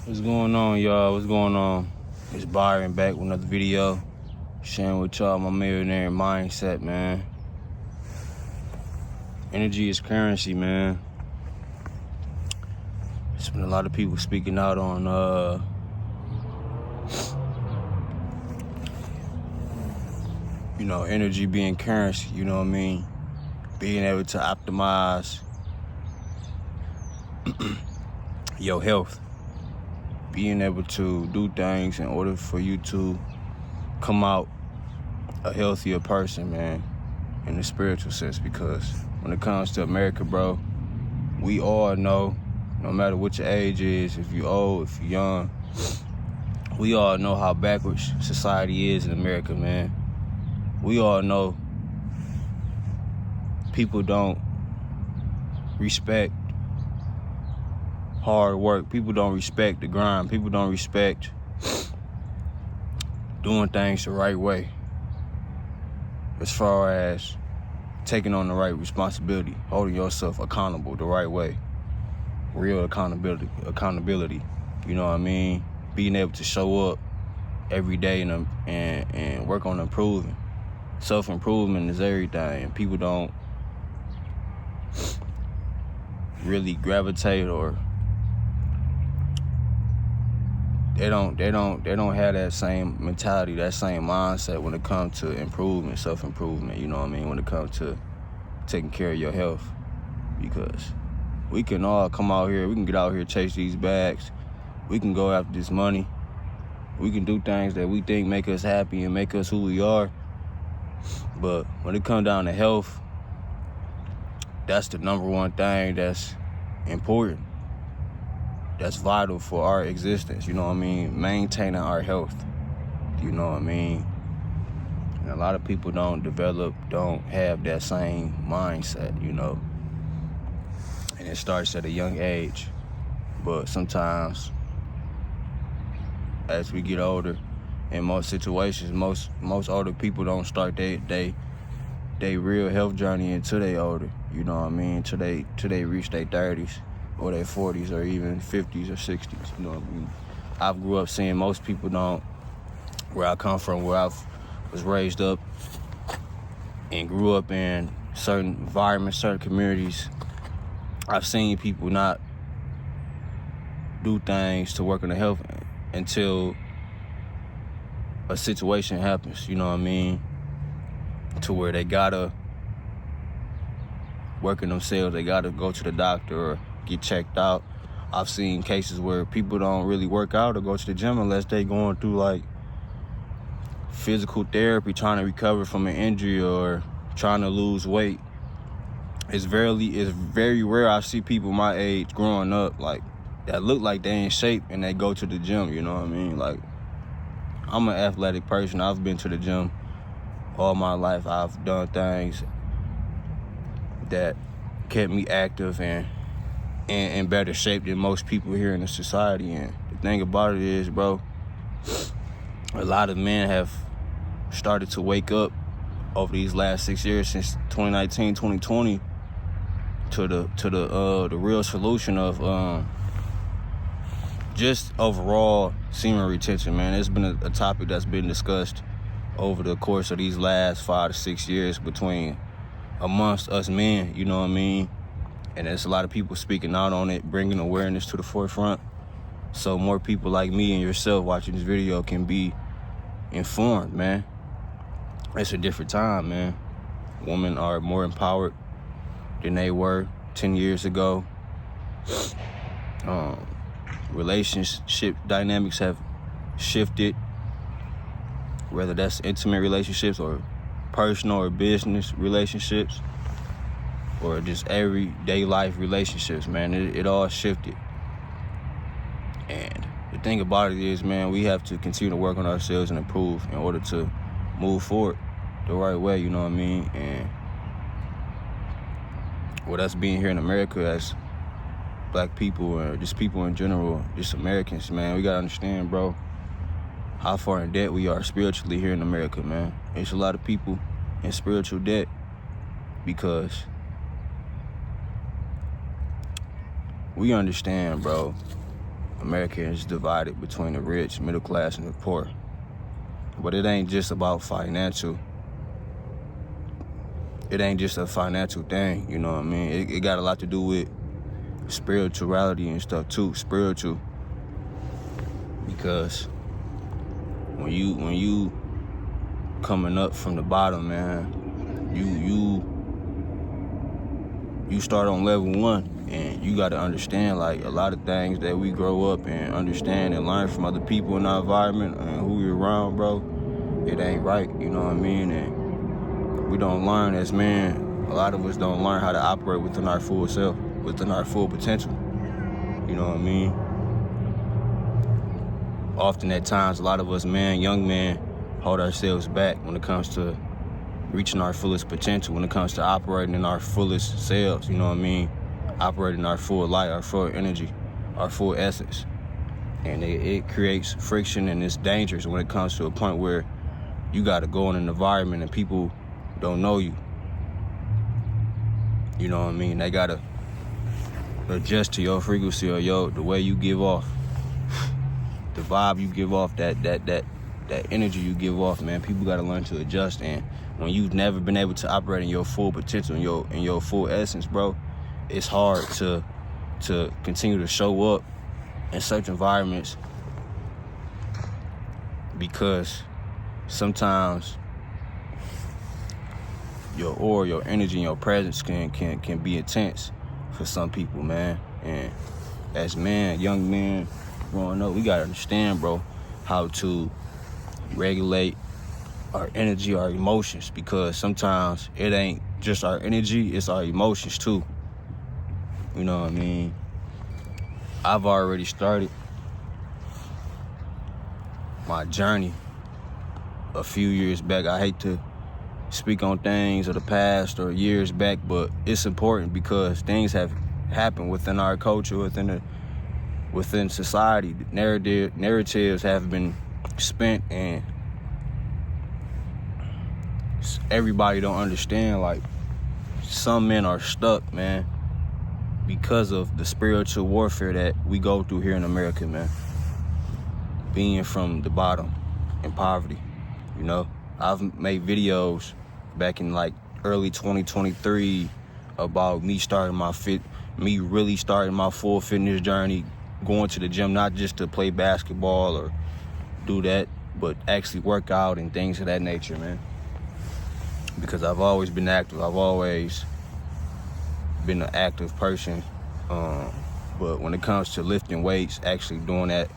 What's going on, y'all? What's going on? It's Byron back with another video, sharing with y'all my millionaire mindset, man. Energy is currency, man. There's been a lot of people speaking out on energy being currency, you know what I mean? Being able to optimize your health. Being able to do things in order for you to come out a healthier person, man, in the spiritual sense. Because when it comes to America, bro, we all know, no matter what your age is, if you're old, if you're young, we all know how backwards society is in America, man. We all know people don't respect hard work. People don't respect the grind. People don't respect doing things the right way, as far as taking on the right responsibility, holding yourself accountable the right way, real accountability. You know what I mean? Being able to show up every day and work on improving. Self-improvement is everything, and people don't really gravitate, or they don't have that same mentality, that same mindset when it comes to improvement, self-improvement, you know what I mean, when it comes to taking care of your health. Because we can all come out here, we can get out here, chase these bags, we can go after this money, we can do things that we think make us happy and make us who we are. But when it comes down to health, that's the number one thing that's important. That's vital for our existence, you know what I mean? Maintaining our health, you know what I mean? And a lot of people don't have that same mindset, you know? And it starts at a young age. But sometimes, as we get older, in most situations, most older people don't start they real health journey until they older, you know what I mean? Till they reach their 30s. Or their 40s, or even 50s or 60s, you know what I mean? I grew up seeing most people don't, where I come from, where I was raised up and grew up in certain environments, certain communities, I've seen people not do things to work on their health until a situation happens, you know what I mean? To where they gotta work on themselves, they gotta go to the doctor or get checked out. I've seen cases where people don't really work out or go to the gym unless they going through like physical therapy, trying to recover from an injury or trying to lose weight. It's very rare I see people my age growing up like that look like they in shape and they go to the gym, you know what I mean? Like, I'm an athletic person. I've been to the gym all my life. I've done things that kept me active and in better shape than most people here in the society. And the thing about it is, bro, a lot of men have started to wake up over these last 6 years, since 2019, 2020, to the real solution of just overall semen retention, man. It's been a topic that's been discussed over the course of these last 5 to 6 years amongst us men, you know what I mean? And there's a lot of people speaking out on it, bringing awareness to the forefront, so more people like me and yourself watching this video can be informed, man. It's a different time, man. Women are more empowered than they were 10 years ago. Relationship dynamics have shifted, whether that's intimate relationships or personal or business relationships, or just everyday life relationships, man. It all shifted. And the thing about it is, man, we have to continue to work on ourselves and improve in order to move forward the right way, you know what I mean? And with us being here in America as black people, or just people in general, just Americans, man, we gotta understand, bro, how far in debt we are spiritually here in America, man. There's a lot of people in spiritual debt because we understand, bro, America is divided between the rich, middle class, and the poor. But it ain't just about financial. It ain't just a financial thing, you know what I mean? It got a lot to do with spirituality and stuff too, spiritual. Because when you coming up from the bottom, man, you start on level 1, and you got to understand, like, a lot of things that we grow up and understand and learn from other people in our environment and who you're around, bro, it ain't right, you know what I mean? And we don't learn as men. A lot of us don't learn how to operate within our full self, within our full potential, you know what I mean? Often at times, a lot of us young men, hold ourselves back when it comes to reaching our fullest potential, when it comes to operating in our fullest selves, you know what I mean? Operating our full light, our full energy, our full essence. And it creates friction, and it's dangerous when it comes to a point where you got to go in an environment and people don't know you. You know what I mean? They got to adjust to your frequency or the way you give off. The vibe you give off, that energy you give off, man. People got to learn to adjust. And when you've never been able to operate in your full potential, in your full essence, bro, it's hard to continue to show up in such environments, because sometimes your aura, your energy, and your presence can be intense for some people, man. And as men, young men growing up, we gotta understand, bro, how to regulate our energy, our emotions, because sometimes it ain't just our energy, it's our emotions too. You know what I mean? I've already started my journey a few years back. I hate to speak on things of the past or years back, but it's important because things have happened within our culture, within society. Narratives have been spent, and everybody don't understand. Like, some men are stuck, man, because of the spiritual warfare that we go through here in America, man. Being from the bottom in poverty, you know. I've made videos back in like early 2023 about me really starting my full fitness journey, going to the gym, not just to play basketball or do that, but actually work out and things of that nature, man. Because I've always been active. I've always been an active person. But when it comes to lifting weights, actually doing that,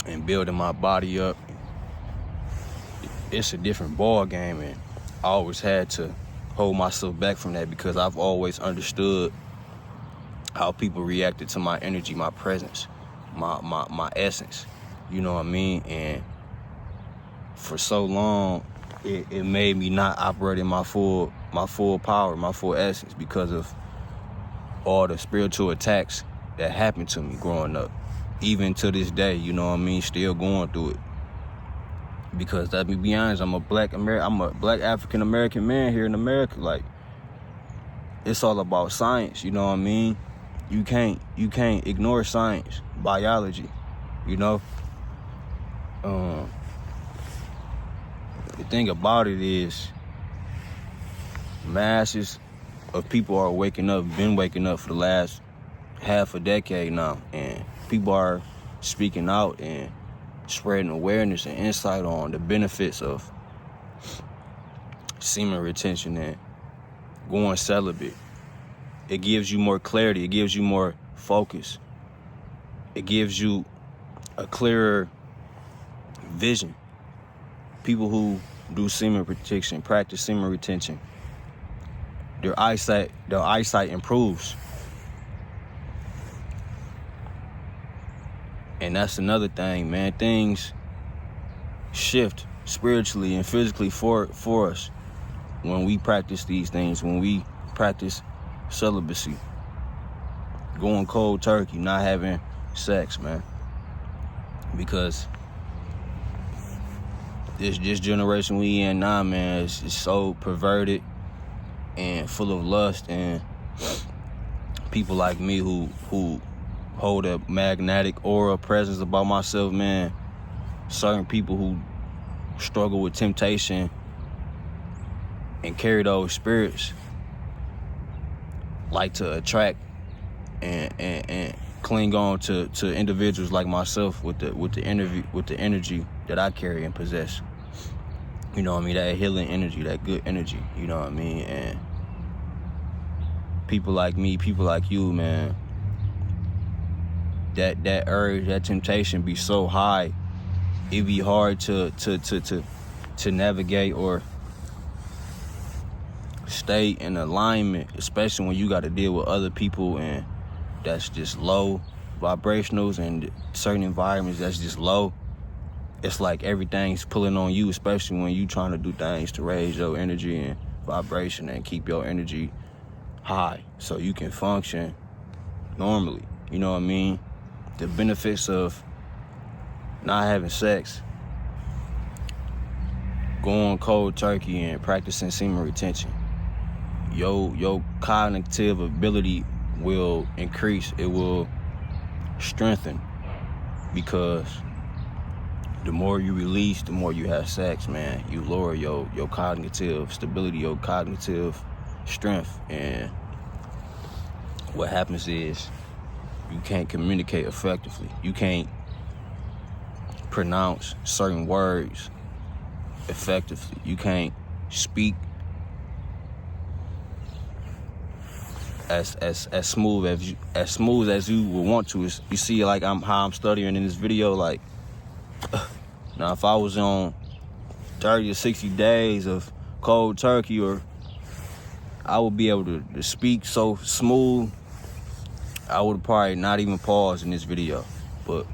and building my body up, it's a different ball game, and I always had to hold myself back from that because I've always understood how people reacted to my energy, my presence, my essence, you know what I mean? And for so long, it made me not operate in my full power, my full essence, because of all the spiritual attacks that happened to me growing up. Even to this day, you know what I mean, still going through it. Because let me be honest, I'm a black African American man here in America. Like, it's all about science, you know what I mean? You can't ignore science, biology, you know? The thing about it is, masses of people are been waking up for the last half a decade now, and people are speaking out and spreading awareness and insight on the benefits of semen retention and going celibate. It gives you more clarity. It gives you more focus. It gives you a clearer vision. People who do semen retention, practice semen retention, their eyesight improves. And that's another thing, man. Things shift spiritually and physically for us when we practice these things, when we practice celibacy, going cold turkey, not having sex, man. Because this generation we in now, man, is so perverted and full of lust, and people like me who hold a magnetic aura presence about myself, man. Certain people who struggle with temptation and carry those spirits like to attract and cling on to individuals like myself with the energy that I carry and possess. You know what I mean? That healing energy, that good energy. You know what I mean? And people like me, people like you, man. That urge, that temptation be so high, it be hard to navigate or stay in alignment, especially when you got to deal with other people and that's just low vibrationals and certain environments that's just low. It's like everything's pulling on you, especially when you trying to do things to raise your energy and vibration and keep your energy high so you can function normally. You know what I mean? The benefits of not having sex, going cold turkey and practicing semen retention. Your cognitive ability will increase. It will strengthen because the more you release, the more you have sex, man. You lower your cognitive stability, your cognitive strength. And what happens is you can't communicate effectively. You can't pronounce certain words effectively. You can't speak as smooth as you would want to. You see, like how I'm studying in this video. Like, now if I was on 30 to 60 days of cold turkey, or I would be able to speak so smooth, I would probably not even pause in this video. But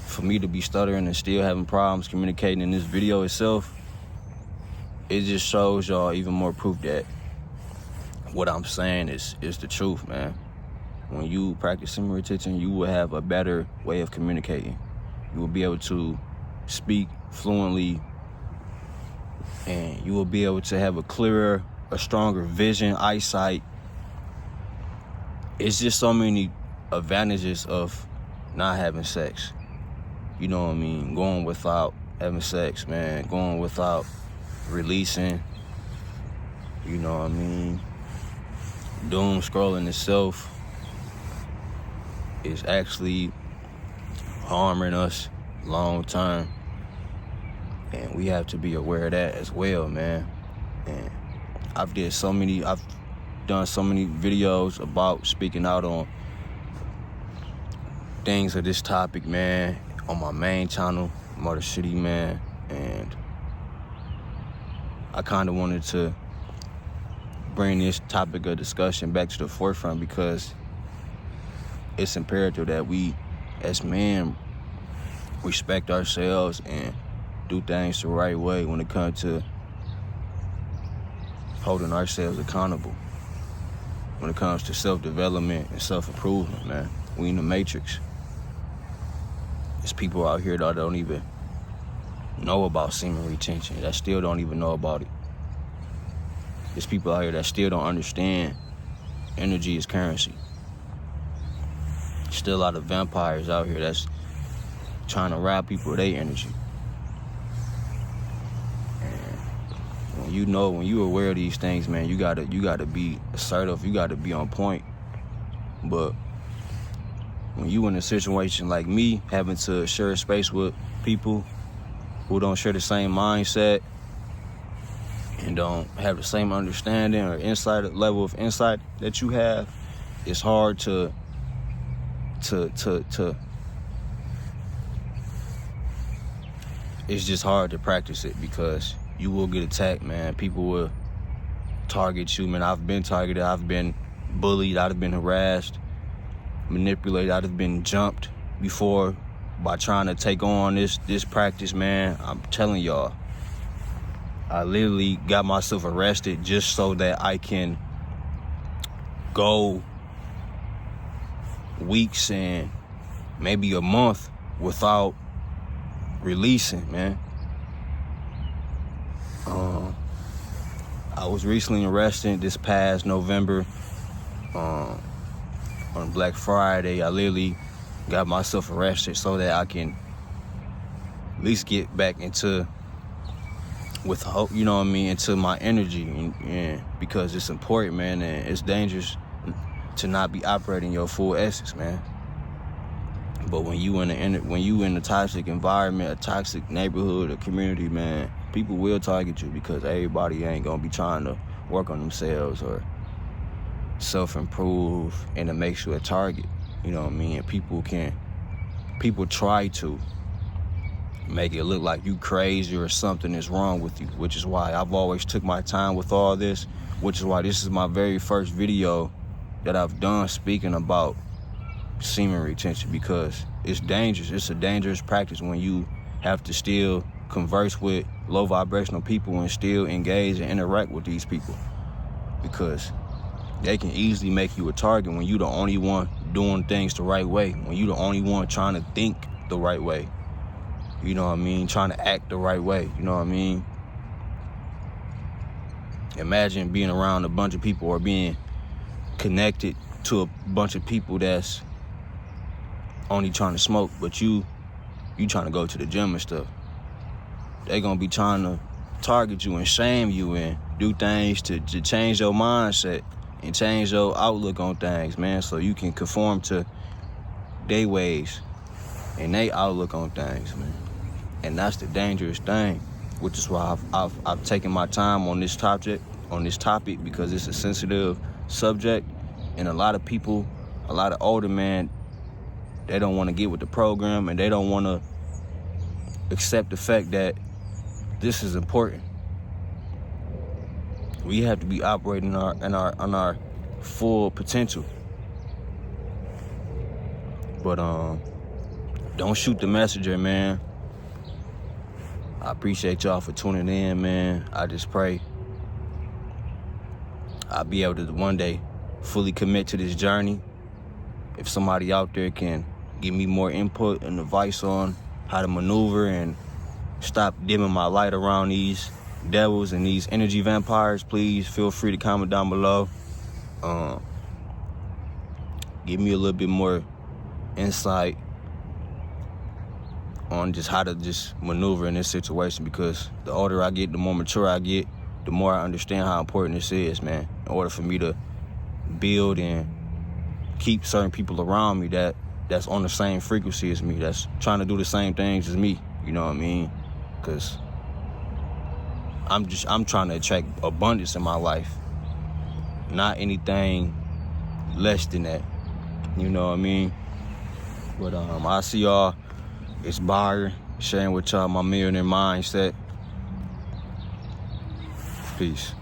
for me to be stuttering and still having problems communicating in this video itself, it just shows y'all even more proof that what I'm saying is the truth, man. When you practice semen retention, you will have a better way of communicating. You will be able to speak fluently, and you will be able to have a clearer, a stronger vision, eyesight. It's just so many advantages of not having sex. You know what I mean? Going without having sex, man. Going without releasing. You know what I mean? Doom scrolling itself is actually harming us long term. And we have to be aware of that as well, man. And I've done so many videos about speaking out on things of this topic, man, on my main channel, Motor City, man. And I kind of wanted to bring this topic of discussion back to the forefront because it's imperative that we, as men, respect ourselves and do things the right way when it comes to holding ourselves accountable. When it comes to self-development and self-improvement, man. We in the matrix. There's people out here that don't even know about semen retention, that still don't even know about it. There's people out here that still don't understand energy is currency. Still a lot of vampires out here that's trying to rob people of their energy. And when you're aware of these things, man, you gotta be assertive, you gotta be on point. But when you in a situation like me, having to share space with people who don't share the same mindset and don't have the same understanding or level of insight that you have, it's hard to it's just hard to practice it because you will get attacked, man. People will target you, man. I've been targeted, I've been bullied, I've been harassed, manipulated, I've been jumped before by trying to take on this practice, man. I'm telling y'all, I literally got myself arrested just so that I can go weeks and maybe a month without releasing, man. I was recently arrested this past November On Black Friday, I literally got myself arrested so that I can at least get back into, with hope, you know what I mean, into my energy, and because it's important, man, and it's dangerous to not be operating your full essence, man. But when you in a toxic environment, a toxic neighborhood, a community, man, people will target you because everybody ain't gonna be trying to work on themselves or self-improve and it makes you a target, you know what I mean? And people try to make it look like you crazy or something is wrong with you, which is why I've always took my time with all this, which is why this is my very first video that I've done speaking about semen retention, because it's dangerous. It's a dangerous practice when you have to still converse with low vibrational people and still engage and interact with these people, because they can easily make you a target when you the only one doing things the right way, when you the only one trying to think the right way, you know what I mean, trying to act the right way, you know what I mean. Imagine being around a bunch of people or being connected to a bunch of people that's only trying to smoke, but you trying to go to the gym and stuff. They gonna be trying to target you and shame you and do things to change your mindset and change your outlook on things, man, so you can conform to their ways and their outlook on things, man. And that's the dangerous thing, which is why I've taken my time on this topic, because it's a sensitive subject, and a lot of people, a lot of older men, they don't want to get with the program and they don't want to accept the fact that this is important. We have to be operating on our full potential. But don't shoot the messenger, man. I appreciate y'all for tuning in, man. I just pray I'll be able to one day fully commit to this journey. If somebody out there can give me more input and advice on how to maneuver and stop dimming my light around these devils and these energy vampires, please feel free to comment down below. Give me a little bit more insight on just how to just maneuver in this situation, because the older I get, the more mature I get, the more I understand how important this is, man, in order for me to build and keep certain people around me that's on the same frequency as me, that's trying to do the same things as me, you know what I mean? Because I'm trying to attract abundance in my life, not anything less than that, you know what I mean? But I see y'all. It's Byron sharing with y'all my millionaire mindset. Peace.